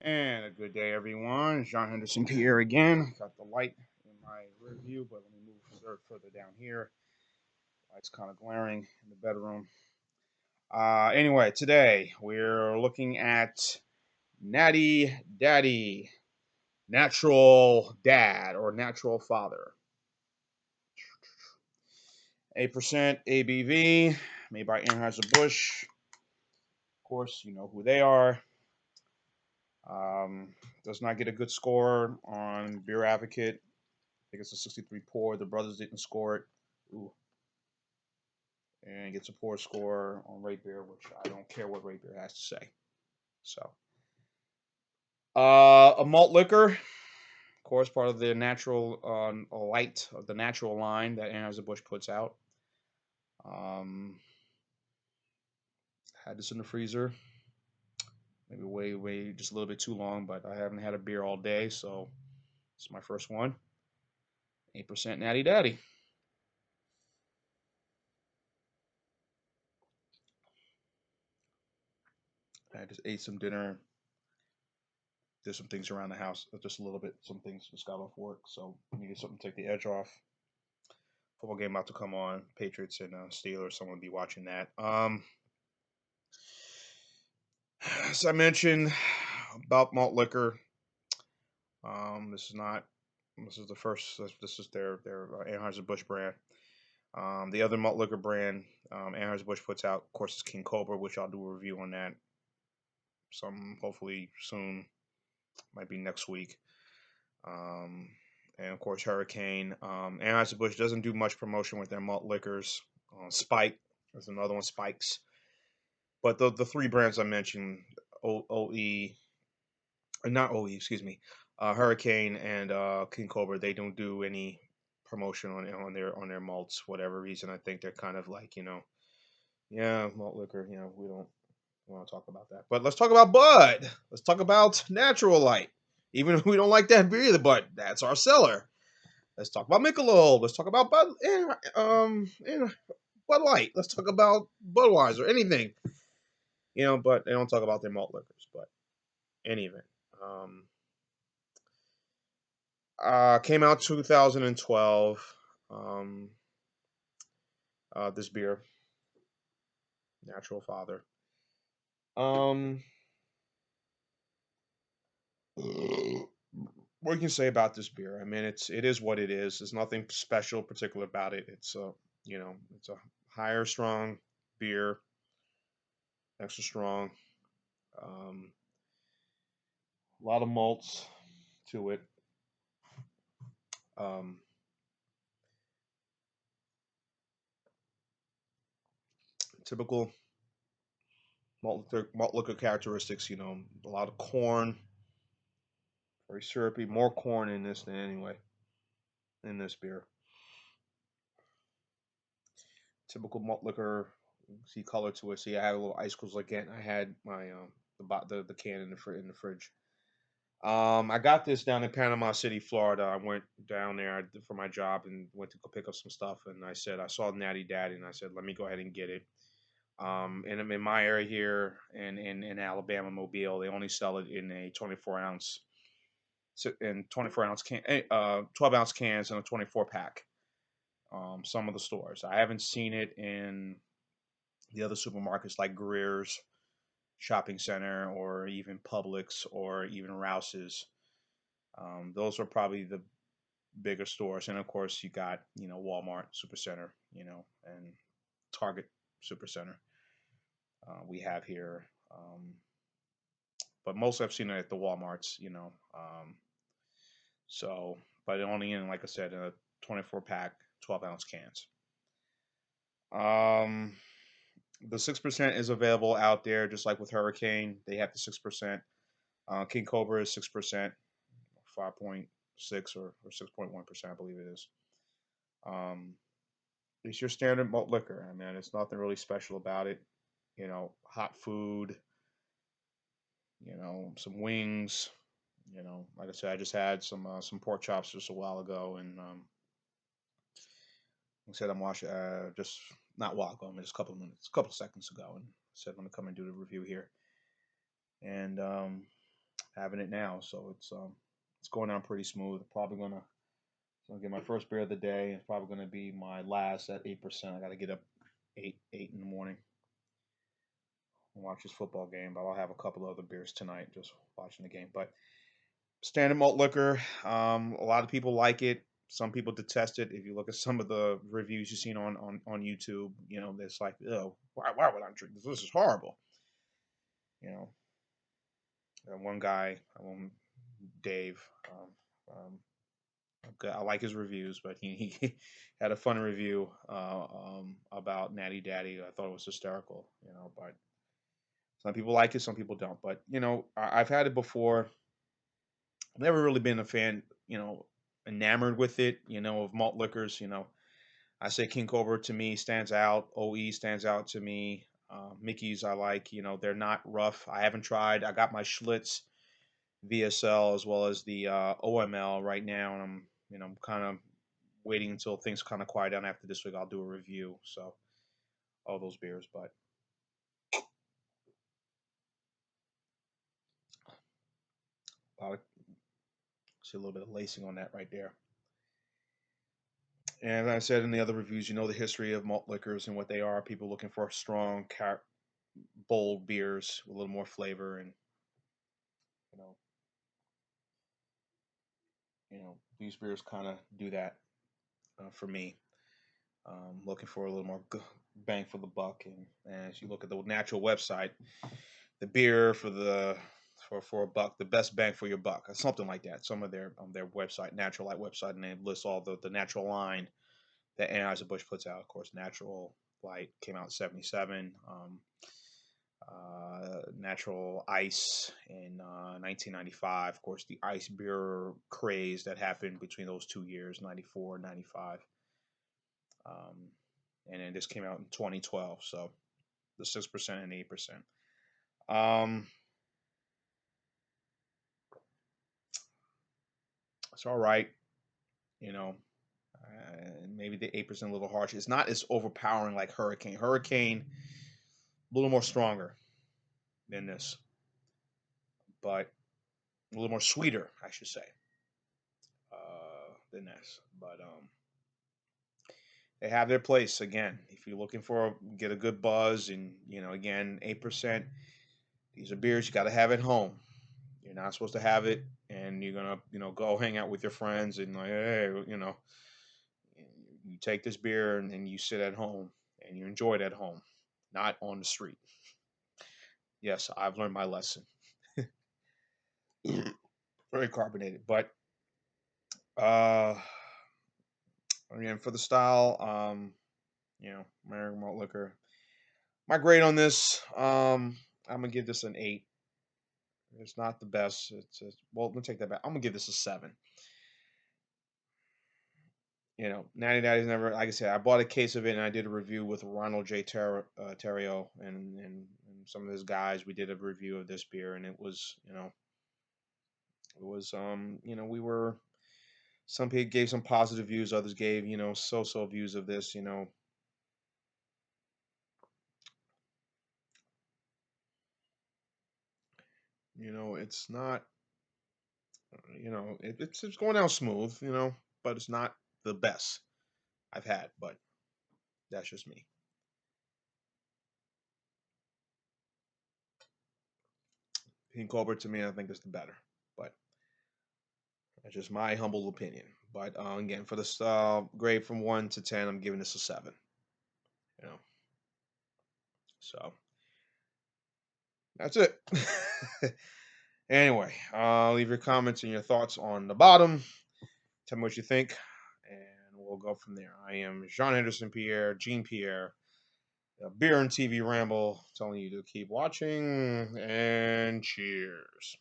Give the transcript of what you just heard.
And a good day, everyone. John Henderson here again. Got the light in my rear view, but let me move further down here. Light's kind of glaring in the bedroom. Anyway, today we're looking at Natty Daddy, natural dad or natural father. 8% ABV, made by Anheuser-Busch. Of course, you know who they are. Does not get a good score on Beer Advocate. I think it's a 63 pour. The brothers didn't score it. Ooh. And gets a poor score on Rate Beer, which I don't care what Rate Beer has to say. So, a malt liquor, of course, part of the natural light of the natural line that Anheuser-Busch puts out. Um, had this in the freezer, maybe way just a little bit too long, but I haven't had a beer all day, so it's my first one. 8% Natty Daddy. I just ate some dinner. Did some things around the house, just a little bit. Some things just got off work, so needed something to take the edge off. Football game about to come on. Patriots and Steelers. Someone will be watching that. As I mentioned about malt liquor, this is not. This is the first. This is their Anheuser-Busch brand. The other malt liquor brand Anheuser-Busch puts out, of course, is King Cobra, which I'll do a review on that. Some hopefully soon, might be next week. Um, and of course, Hurricane. Anheuser-Busch doesn't do much promotion with their malt liquors. Spike, there's another one, Spikes. But the three brands I mentioned, OE, not OE, excuse me, Hurricane and King Cobra, they don't do any promotion on their malts. Whatever reason, I think they're kind of like, yeah, malt liquor. We don't want to talk about that. But let's talk about Bud. Let's talk about Natural Light. Even if we don't like that beer either, but that's our seller. Let's talk about Michelob. Let's talk about Bud Light. Let's talk about Budweiser. Anything, but they don't talk about their malt liquors. But any event, um, came out 2012. Um, this beer, Natural Father. Um, what you can say about this beer? I mean, it is what it is. There's nothing special, particular about it. It's a higher strong beer, extra strong. Um, a lot of malts to it. Um, Typical malt liquor characteristics. A lot of corn, very syrupy. More corn in this than anyway in this beer. Typical malt liquor. See color to it. See, I have a little icicles again. I had my the can in the fridge. I got this down in Panama City, Florida. I went down there for my job and went to go pick up some stuff. And I said I saw Natty Daddy, and I said let me go ahead and get it. And I'm in my area here in Alabama, Mobile. They only sell it in a 24 ounce, 24 ounce 12 ounce cans and a 24 pack. Some of the stores. I haven't seen it in the other supermarkets like Greer's Shopping Center or even Publix or even Rouse's. Those are probably the bigger stores, and of course you got Walmart Supercenter, and Target Supercenter. We have here, but most I've seen it at the WalMarts, so, but only in, like I said, in a 24 pack, 12 ounce cans. Um, the 6% is available out there, just like with Hurricane. They have the 6%. King Cobra is 6%, 5.6 or 6.1%, I believe it is. Um, it's your standard malt liquor. I mean, it's nothing really special about it. Hot food. Some wings. Like I said, I just had some pork chops just a while ago, and like I said I'm watching just not a while ago, I mean, just a couple of minutes, a couple of seconds ago, and said I'm gonna come and do the review here. And having it now. So it's going on pretty smooth. Probably gonna get my first beer of the day. It's probably gonna be my last at 8%. I got to get up eight in the morning and watch this football game. But I'll have a couple of other beers tonight, just watching the game. But standard malt liquor, a lot of people like it. Some people detest it. If you look at some of the reviews you've seen on YouTube, it's like, oh, why would I drink this? This is horrible. You know, one guy, Dave, I like his reviews, but he had a fun review about Natty Daddy. I thought it was hysterical, but some people like it, some people don't. But, I've had it before. I've never really been a fan, enamored with it, of malt liquors. I say King Cobra to me stands out. OE stands out to me. Mickey's I like, they're not rough. I haven't tried. I got my Schlitz VSL as well as the OML right now, and I'm kind of waiting until things kind of quiet down after this week. I'll do a review. So all those beers, but I see a little bit of lacing on that right there. And as I said in the other reviews, the history of malt liquors and what they are. People looking for strong, bold beers with a little more flavor, and you know, these beers kind of do that for me. Looking for a little more bang for the buck, and as you look at the natural website, the beer for a buck, the best bang for your buck, or something like that. Some of their website, Natural Light website, and they list all the natural line that Anheuser-Busch puts out. Of course, Natural Light came out in '77. Natural Ice in 1995. Of course, the ice beer craze that happened between those 2 years, 94 and 95. Um, and then this came out in 2012. So the 6% and 8%. Um, it's all right. You know, maybe the 8% a little harsh. It's not as overpowering like Hurricane. Hurricane a little more stronger than this, but a little more sweeter, I should say, than this. But they have their place again. If you're looking for get a good buzz, and again, 8%. These are beers you got to have at home. You're not supposed to have it, and you're gonna go hang out with your friends and like, hey, you take this beer and you sit at home and you enjoy it at home, not on the street. Yes, I've learned my lesson. Very carbonated, but uh, again for the style, American malt liquor. My grade on this, I'm gonna give this an 8. It's not the best. Well, let me take that back. I'm gonna give this a 7. Natty Daddy's never, like I said, I bought a case of it and I did a review with Ronald J. Terrio and some of his guys. We did a review of this beer, and we were, some people gave some positive views, others gave, so-so views of this, it's not, it's going down smooth, but it's not the best I've had, but that's just me. Pink Cobra to me, I think is the better, but that's just my humble opinion. But again, for this grade from 1 to 10, I'm giving this a 7. You know, so that's it. Anyway, leave your comments and your thoughts on the bottom. Tell me what you think, and we'll go from there. I am Jean Henderson Pierre, Jean Pierre, Beer and TV Ramble, telling you to keep watching and cheers.